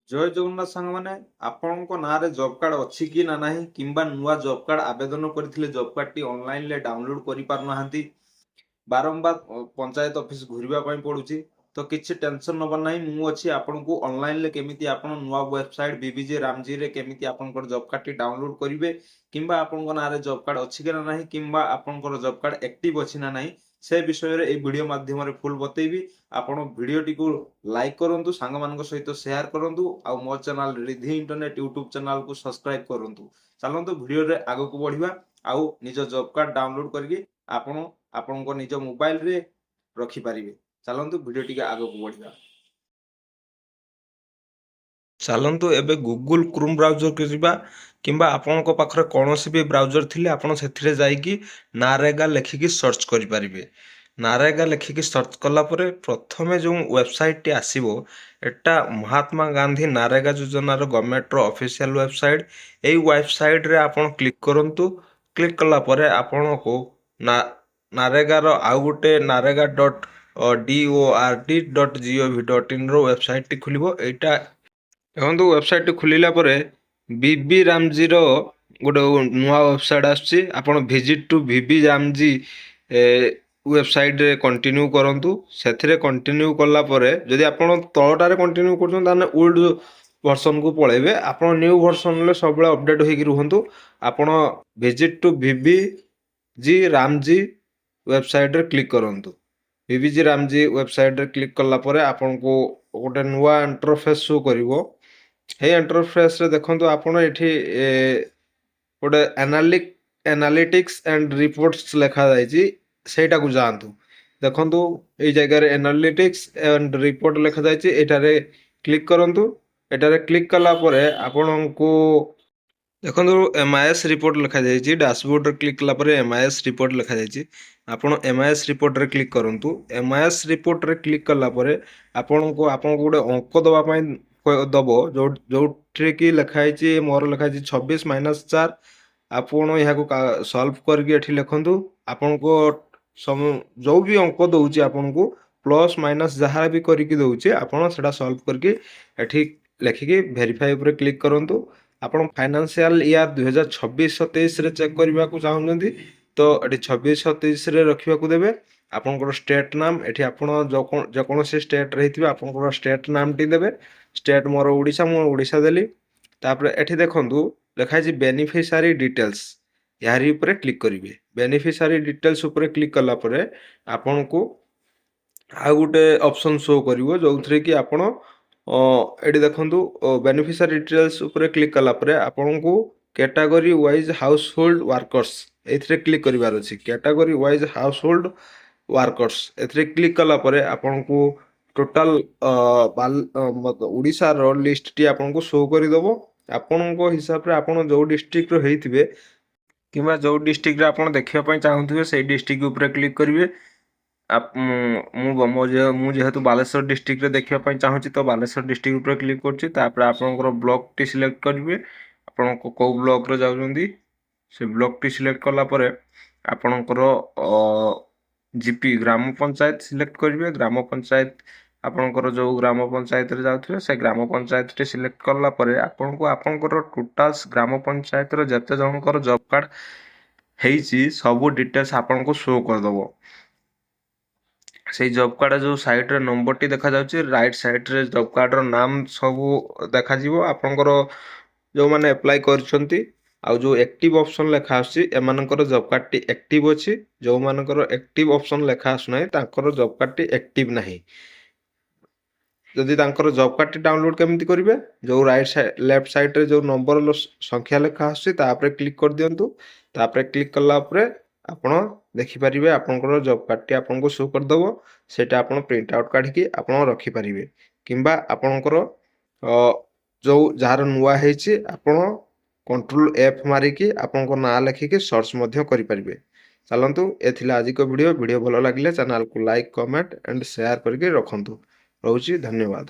ଜୟ ଜଗନ୍ନାଥ ସାଙ୍ଗମାନେ, ଆପଣଙ୍କ ନାଁରେ ଜବ୍ କାର୍ଡ ଅଛି କି ନା ନାହିଁ କିମ୍ବା ନୂଆ ଜବ୍ କାର୍ଡ ଆବେଦନ କରିଥିଲେ ଜବ୍ କାର୍ଡଟି ଅନଲାଇନରେ ଡାଉନଲୋଡ କରିପାରୁନାହାନ୍ତି, ବାରମ୍ବାର ପଞ୍ଚାୟତ ଅଫିସ ଘୁରିବା ପାଇଁ ପଡୁଛି। ତ କିଛି ଟେନସନ ନବାର ନାହିଁ, ମୁଁ ଅଛି ଆପଣଙ୍କୁ ଅନଲାଇନରେ କେମିତି ଆପଣ ନୂଆ ୱେବସାଇଟ ବିବିଜି ରାମଜିରେ କେମିତି ଆପଣଙ୍କର ଜବ୍ କାର୍ଡଟି ଡାଉନଲୋଡ କରିବେ କିମ୍ବା ଆପଣଙ୍କ ନାଁରେ ଜବ୍ କାର୍ଡ ଅଛି କି ନା ନାହିଁ କିମ୍ବା ଆପଣଙ୍କର ଜବ୍ କାର୍ଡ ଆକ୍ଟିଭ ଅଛି ନା ନାହିଁ ସେ ବିଷୟରେ এই ଭିଡିଓ ମାଧ୍ୟମରେ ଫୁଲ ବତେଇବି। ଆପଣ ଭିଡିଓଟିକୁ ଲାଇକ୍ କରନ୍ତୁ, ସାଙ୍ଗମାନଙ୍କ ସହିତ ସେୟାର କରନ୍ତୁ ଆଉ ମୋ ଚ୍ୟାନେଲ ରିଧି ଇଣ୍ଟରନେଟ ୟୁଟ୍ୟୁବ ଚ୍ୟାନେଲକୁ ସବସ୍କ୍ରାଇବ କରନ୍ତୁ। ଚାଲନ୍ତୁ ଭିଡିଓରେ ଆଗକୁ ବଢିବା ଆଉ ନିଜ ଜବ୍ କାର୍ଡ ଡାଉନଲୋଡ କରିକି ଆପଣ ଆପଣଙ୍କ ନିଜ ମୋବାଇଲରେ ରଖିପାରିବେ। ଚାଲନ୍ତୁ ଭିଡିଓ ଟିକେ ଆଗକୁ ବଢିବା। ଚାଲନ୍ତୁ ଏବେ ଗୁଗୁଲ କ୍ରୋମ୍ ବ୍ରାଉଜରକୁ ଯିବା କିମ୍ବା ଆପଣଙ୍କ ପାଖରେ କୌଣସି ବି ବ୍ରାଉଜର ଥିଲେ ଆପଣ ସେଥିରେ ଯାଇକି ନାରେଗା ଲେଖିକି ସର୍ଚ୍ଚ କରିପାରିବେ। ନାରେଗା ଲେଖିକି ସର୍ଚ୍ଚ କଲା ପରେ ପ୍ରଥମେ ଯେଉଁ ୱେବସାଇଟଟି ଆସିବ ଏଟା ମହାତ୍ମା ଗାନ୍ଧୀ ନାରେଗା ଯୋଜନାର ଗଭର୍ଣ୍ଣମେଣ୍ଟର ଅଫିସିଆଲ ୱେବସାଇଟ୍। ଏଇ ୱେବସାଇଟରେ ଆପଣ କ୍ଲିକ୍ କରନ୍ତୁ। କ୍ଲିକ୍ କଲା ପରେ ଆପଣଙ୍କୁ ନାରେଗାର ଆଉ ଗୋଟେ ନାରେଗା .DORD.gov.in ର ୱେବସାଇଟଟି ଖୋଲିବ। ଏଇଟା ଦେଖନ୍ତୁ ୱେବସାଇଟଟି ଖୋଲିଲା ପରେ ବିବି ରାମଜିର ଗୋଟେ ନୂଆ ୱେବସାଇଟ୍ ଆସୁଛି। ଆପଣ ଭିଜିଟ୍ ଟୁ ବିବି ରାମଜି ୱେବସାଇଟରେ କଣ୍ଟିନ୍ୟୁ କରନ୍ତୁ। ସେଥିରେ କଣ୍ଟିନ୍ୟୁ କଲା ପରେ ଯଦି ଆପଣ ତଳଟାରେ କଣ୍ଟିନ୍ୟୁ କରୁଛନ୍ତି ତାହେଲେ ଓଲ୍ଡ ଭର୍ସନକୁ ପଳେଇବେ। ଆପଣ ନ୍ୟୁ ଭର୍ସନରେ ସବୁବେଳେ ଅପଡେଟ୍ ହେଇକି ରୁହନ୍ତୁ। ଆପଣ ଭିଜିଟ୍ ଟୁ ବିବି ଜି ରାମଜି ୱେବସାଇଟରେ କ୍ଲିକ୍ କରନ୍ତୁ। ବିବିଜି ରାମଜି ୱେବସାଇଟରେ କ୍ଲିକ୍ କଲା ପରେ ଆପଣଙ୍କୁ ଗୋଟେ ନୂଆ ଇଣ୍ଟରଫେସ୍ ଶୋ କରିବ। এই ଇଣ୍ଟରଫେସ୍ରେ ଦେଖନ୍ତୁ ଆପଣ ଏଠି ଗୋଟେ ଆନାଲିଟିକ୍ସ ଆଣ୍ଡ ରିପୋର୍ଟସ୍ ଲେଖାଯାଇଛି, ସେଇଟାକୁ ଯାଆନ୍ତୁ। ଦେଖନ୍ତୁ ଏଇ ଜାଗାରେ ଆନାଲିଟିକ୍ସ ଆଣ୍ଡ ରିପୋର୍ଟ ଲେଖାଯାଇଛି, ଏଠାରେ କ୍ଲିକ୍ କରନ୍ତୁ। ଏଠାରେ କ୍ଲିକ୍ କଲା ପରେ ଆପଣଙ୍କୁ ଦେଖନ୍ତୁ MIS ରିପୋର୍ଟ ଲେଖାଯାଇଛି। ଡ୍ୟାସବୋର୍ଡରେ କ୍ଲିକ୍ କଲା ପରେ MIS ରିପୋର୍ଟ ଲେଖାଯାଇଛି। ଆପଣ MIS ରିପୋର୍ଟରେ କ୍ଲିକ୍ କରନ୍ତୁ। MIS ରିପୋର୍ଟରେ କ୍ଲିକ୍ କଲା ପରେ ଆପଣଙ୍କୁ ଗୋଟେ ଅଙ୍କ ଦେବା ପାଇଁ ଦବ, ଯୋଉଥିରେ କି ଲେଖା ହେଇଛି, ମୋର ଲେଖା ହେଇଛି 26-4। ଆପଣ ଏହାକୁ ସଲ୍ଭ କରିକି ଏଠି ଲେଖନ୍ତୁ। ଆପଣଙ୍କୁ ଯୋଉ ବି ଅଙ୍କ ଦଉଛି ଆପଣଙ୍କୁ ପ୍ଲସ୍ ମାଇନସ୍ ଯାହା ବି କରିକି ଦଉଛି ଆପଣ ସେଟା ସଲ୍ଭ କରିକି ଏଠି ଲେଖିକି ଭେରିଫାଇ ଉପରେ କ୍ଲିକ୍ କରନ୍ତୁ। ଆପଣ ଫାଇନାନ୍ସିଆଲ ଇୟର 2026-27ରେ ଚେକ୍ କରିବାକୁ ଚାହୁଁଛନ୍ତି ତ ଏଠି 26-27ରେ ରଖିବାକୁ ଦେବେ। ଆପଣଙ୍କର ଷ୍ଟେଟ୍ ନାମ ଏଠି ଆପଣ ଯେକୌଣସି ଷ୍ଟେଟ୍ରେ ହେଇଥିବେ ଆପଣଙ୍କର ଷ୍ଟେଟ୍ ନାମଟି ଦେବେ। ଷ୍ଟେଟ୍ ମୋର ଓଡ଼ିଶା, ମୁଁ ଓଡ଼ିଶା ଦେଲି। ତାପରେ ଏଠି ଦେଖନ୍ତୁ ଲେଖା ହେଇଛି ବେନିଫିସିଆରୀ ଡିଟେଲ୍ସ, ଏହାରି ଉପରେ କ୍ଲିକ୍ କରିବେ। ବେନିଫିସିଆରୀ ଡିଟେଲ୍ସ ଉପରେ କ୍ଲିକ୍ କଲା ପରେ ଆପଣଙ୍କୁ ଆଉ ଗୋଟେ ଅପସନ୍ ଶୋ କରିବ ଯୋଉଥିରେ କି ଆପଣ ଏଠି ଦେଖନ୍ତୁ ବେନିଫିସିଆରୀ ଡିଟେଲ୍ସ ଉପରେ କ୍ଲିକ୍ କଲା ପରେ ଆପଣଙ୍କୁ category wise house hold workers ଏଥିରେ କ୍ଲିକ୍ କରିବାର ଅଛି। Category wise house hold workers ଏଥିରେ କ୍ଲିକ୍ କଲା ପରେ ଆପଣଙ୍କୁ ଟୋଟାଲ ଓଡ଼ିଶାର ଲିଷ୍ଟଟି ଆପଣଙ୍କୁ ଶୋ କରିଦେବ। ଆପଣଙ୍କ ହିସାବରେ ଆପଣ ଯେଉଁ ଡିଷ୍ଟ୍ରିକ୍ଟର ହେଇଥିବେ କିମ୍ବା ଯେଉଁ ଡିଷ୍ଟ୍ରିକ୍ଟରେ ଆପଣ ଦେଖିବା ପାଇଁ ଚାହୁଁଥିବେ ସେଇ ଡିଷ୍ଟ୍ରିକ୍ଟ ଉପରେ କ୍ଲିକ୍ କରିବେ। ମୁଁ ଯେହେତୁ ବାଲେଶ୍ୱର ଡିଷ୍ଟ୍ରିକ୍ଟରେ ଦେଖିବା ପାଇଁ ଚାହୁଁଛି ତ ବାଲେଶ୍ୱର ଡିଷ୍ଟ୍ରିକ୍ଟ ଉପରେ କ୍ଲିକ୍ କରୁଛି। ତାପରେ ଆପଣଙ୍କର ବ୍ଲକଟି ସିଲେକ୍ଟ କରିବେ, ଆପଣ କେଉଁ ବ୍ଲକରେ ଯାଉଛନ୍ତି ସେ ବ୍ଲକଟି ସିଲେକ୍ଟ କଲା ପରେ ଆପଣଙ୍କର ଜିପି ଗ୍ରାମ ପଞ୍ଚାୟତ ସିଲେକ୍ଟ କରିବେ। ଗ୍ରାମ ପଞ୍ଚାୟତ ଆପଣଙ୍କର ଯେଉଁ ଗ୍ରାମ ପଞ୍ଚାୟତରେ ଯାଉଥିବେ ସେ ଗ୍ରାମ ପଞ୍ଚାୟତଟି ସିଲେକ୍ଟ କଲା ପରେ ଆପଣଙ୍କୁ ଆପଣଙ୍କର ଟୋଟାଲ ଗ୍ରାମ ପଞ୍ଚାୟତର ଯେତେ ଜଣଙ୍କର ଜବ୍ କାର୍ଡ଼ ହେଇଛି ସବୁ ଡିଟେଲ୍ସ ଆପଣଙ୍କୁ ଶୋ କରିଦେବ। ସେଇ ଜବ୍ କାର୍ଡ଼ ଯେଉଁ ସାଇଡ଼୍ରେ ନମ୍ବରଟି ଦେଖାଯାଉଛି ରାଇଟ୍ ସାଇଡ଼୍ରେ ଜବ୍ କାର୍ଡ଼ର ନାମ ସବୁ ଦେଖାଯିବ। ଆପଣଙ୍କର ଯେଉଁମାନେ ଆପ୍ଲାଏ କରିଛନ୍ତି ଆଉ ଯେଉଁ ଆକ୍ଟିଭ୍ ଅପସନ୍ ଲେଖା ଆସୁଛି ଏମାନଙ୍କର ଜବ୍ କାର୍ଡ଼ଟି ଆକ୍ଟିଭ୍ ଅଛି। ଯେଉଁମାନଙ୍କର ଆକ୍ଟିଭ୍ ଅପସନ୍ ଲେଖା ଆସୁନାହିଁ ତାଙ୍କର ଜବ୍ କାର୍ଡ଼ଟି ଆକ୍ଟିଭ୍ ନାହିଁ। ଯଦି ତାଙ୍କର ଜବ୍ କାର୍ଡ଼ଟି ଡାଉନଲୋଡ୍ କେମିତି କରିବେ, ଯେଉଁ ଲେଫ୍ଟ ସାଇଡ଼୍ରେ ଯେଉଁ ନମ୍ବର ସଂଖ୍ୟା ଲେଖା ଆସୁଛି ତାପରେ କ୍ଲିକ୍ କରିଦିଅନ୍ତୁ। ତାପରେ କ୍ଲିକ୍ କଲା ପରେ ଆପଣ ଦେଖିପାରିବେ ଆପଣଙ୍କର ଜବ୍ କାର୍ଡ଼ଟି ଆପଣଙ୍କୁ ଶୋ କରିଦେବ। ସେଇଟା ଆପଣ ପ୍ରିଣ୍ଟ ଆଉଟ୍ କାଢ଼ିକି ଆପଣ ରଖିପାରିବେ କିମ୍ବା ଆପଣଙ୍କର ଯାହାର ନୂଆ ହେଇଛି ଆପଣ Ctrl+F ମାରିକି ଆପଣଙ୍କ ନାଁ ଲେଖିକି ସର୍ଚ୍ଚ ମଧ୍ୟ କରିପାରିବେ। ଚାଲନ୍ତୁ ଏ ଥିଲା ଆଜିର ଭିଡ଼ିଓ। ଭଲ ଲାଗିଲେ ଚ୍ୟାନେଲକୁ ଲାଇକ୍, କମେଣ୍ଟ ଆଣ୍ଡ ସେୟାର କରିକି ରଖନ୍ତୁ। ରହୁଛି, ଧନ୍ୟବାଦ।